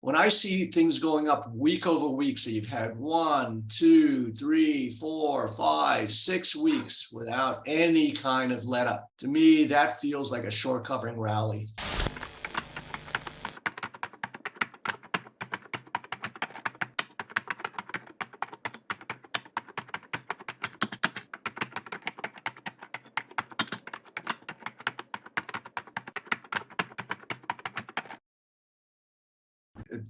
when I see things going up week over week, so you've had 1, 2, 3, 4, 5, 6 weeks without any kind of let up, to me, that feels like a short covering rally.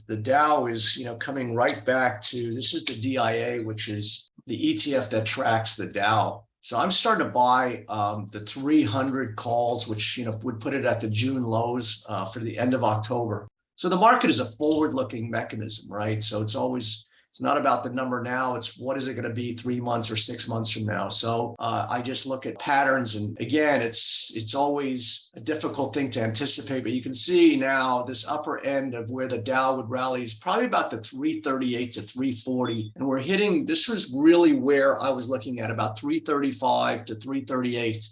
The Dow is, coming right back to, this is the DIA, which is the ETF that tracks the Dow. So I'm starting to buy the 300 calls, which, would put it at the June lows for the end of October. So the market is a forward-looking mechanism, right? So it's not about the number now. It's what is it going to be 3 months or 6 months from now. So I just look at patterns, and again, it's always a difficult thing to anticipate. But you can see now this upper end of where the Dow would rally is probably about the 338 to 340, and we're hitting. This was really where I was looking at, about 335 to 338.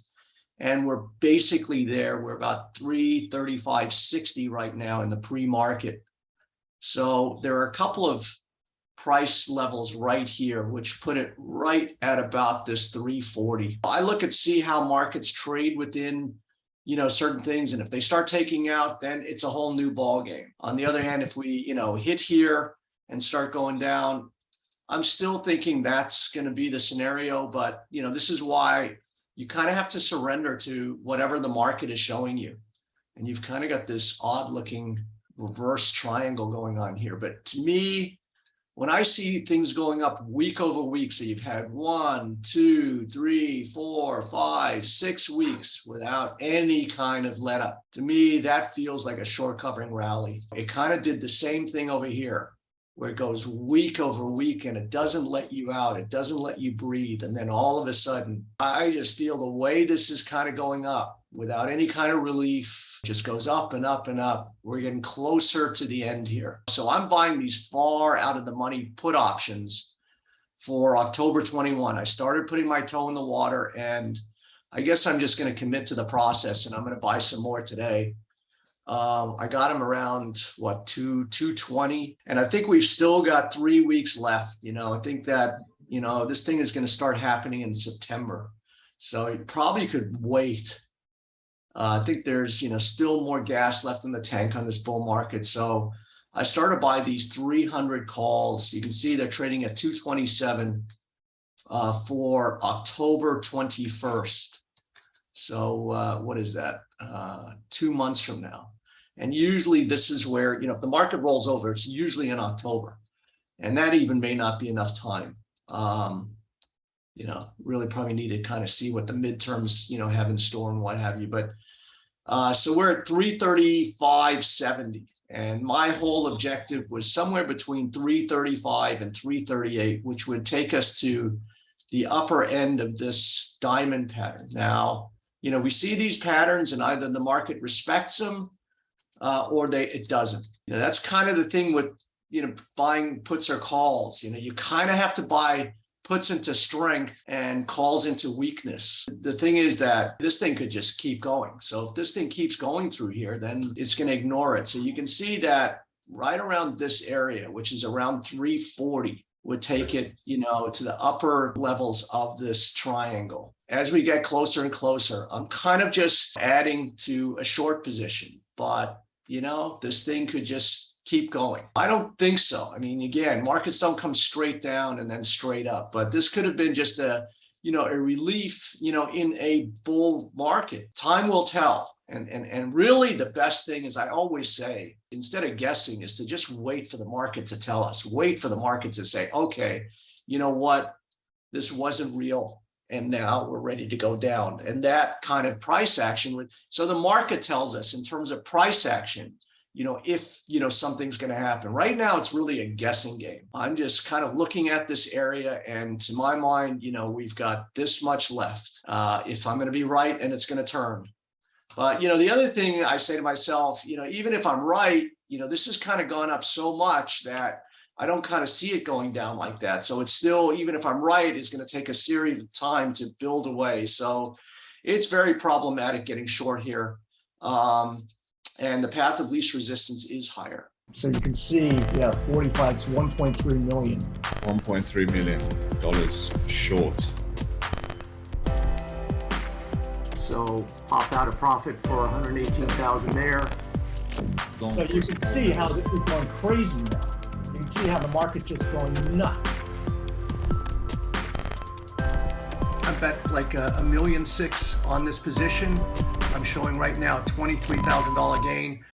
And we're basically there. We're about 335.60 right now in the pre-market. So there are a couple of price levels right here, which put it right at about this 340. I look at see how markets trade within, certain things. And if they start taking out, then it's a whole new ball game. On the other hand, if we, hit here and start going down, I'm still thinking that's going to be the scenario. But, this is why you kind of have to surrender to whatever the market is showing you. And you've kind of got this odd looking reverse triangle going on here. But to me, when I see things going up week over week, so you've had 1, 2, 3, 4, 5, 6 weeks without any kind of let up, to me, that feels like a short covering rally. It kind of did the same thing over here, where it goes week over week and it doesn't let you out. It doesn't let you breathe. And then all of a sudden, I just feel the way this is kind of going up without any kind of relief, just goes up and up and up. We're getting closer to the end here. So I'm buying these far out of the money put options for October 21. I started putting my toe in the water, and I guess I'm just going to commit to the process, and I'm going to buy some more today. I got them around 220, and I think we've still got 3 weeks left. I think that, this thing is going to start happening in September. So you probably could wait. I think there's, still more gas left in the tank on this bull market. So I started to buy these 300 calls. You can see they're trading at 227 for October 21st. So what is that? 2 months from now. And usually this is where, if the market rolls over, it's usually in October. And that even may not be enough time. Really probably need to kind of see what the midterms, have in store and what have you. But so we're at 335.70, and my whole objective was somewhere between 335 and 338, which would take us to the upper end of this diamond pattern. Now, we see these patterns, and either the market respects them or it doesn't. That's kind of the thing with, buying puts or calls. You kind of have to buy puts into strength and calls into weakness. The thing is that this thing could just keep going. So if this thing keeps going through here, then it's going to ignore it. So you can see that right around this area, which is around 340, would take it, to the upper levels of this triangle. As we get closer and closer, I'm kind of just adding to a short position, but this thing could just keep going. I don't think so. I mean, again, markets don't come straight down and then straight up, but this could have been just a relief, in a bull market. Time will tell. And really the best thing, as I always say, instead of guessing, is to just wait for the market to tell us, wait for the market to say, okay, you know what, this wasn't real, and now we're ready to go down. And that kind of price action so the market tells us in terms of price action, if, something's going to happen. Right now, it's really a guessing game. I'm just kind of looking at this area, and to my mind, we've got this much left. If I'm going to be right, and it's going to turn. But, the other thing I say to myself, even if I'm right, this has kind of gone up so much that I don't kind of see it going down like that. So it's still, even if I'm right, it's going to take a series of time to build away. So it's very problematic getting short here. And the path of least resistance is higher. So you can see, yeah, 45, it's 1.3 million. $1.3 million short. So pop out a profit for 118,000 there. So you can see how this is going crazy now. You can see how the market just going nuts. I bet like $1.6 million on this position. I'm showing right now $23,000 gain.